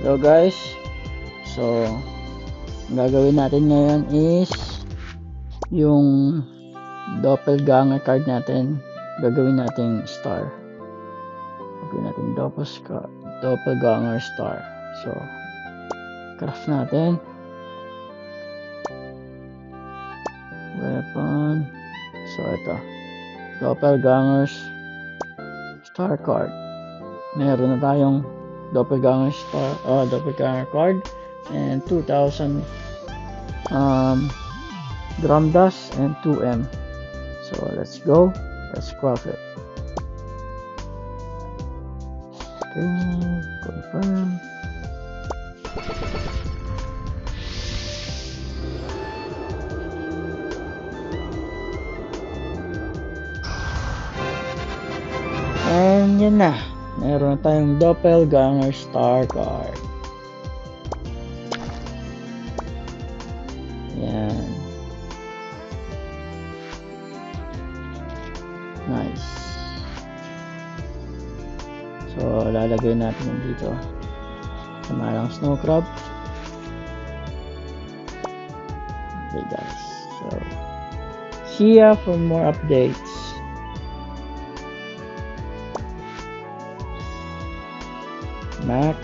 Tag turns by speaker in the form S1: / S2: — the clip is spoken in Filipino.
S1: Hello guys, so ang gagawin natin ngayon is yung doppelganger card natin, gagawin natin star, gagawin natin doppelganger star. So craft natin weapon, so ito doppelgangers star card. Meron na tayong doppelganger card and 2000 drum dust and 2M. So let's go, let's craft it. Okay, confirm. And yan na, meron na tayong doppelganger star card. Yan. Nice. So lalagay natin dito sa malang snow crab. Okay guys, so see ya for more updates. Mac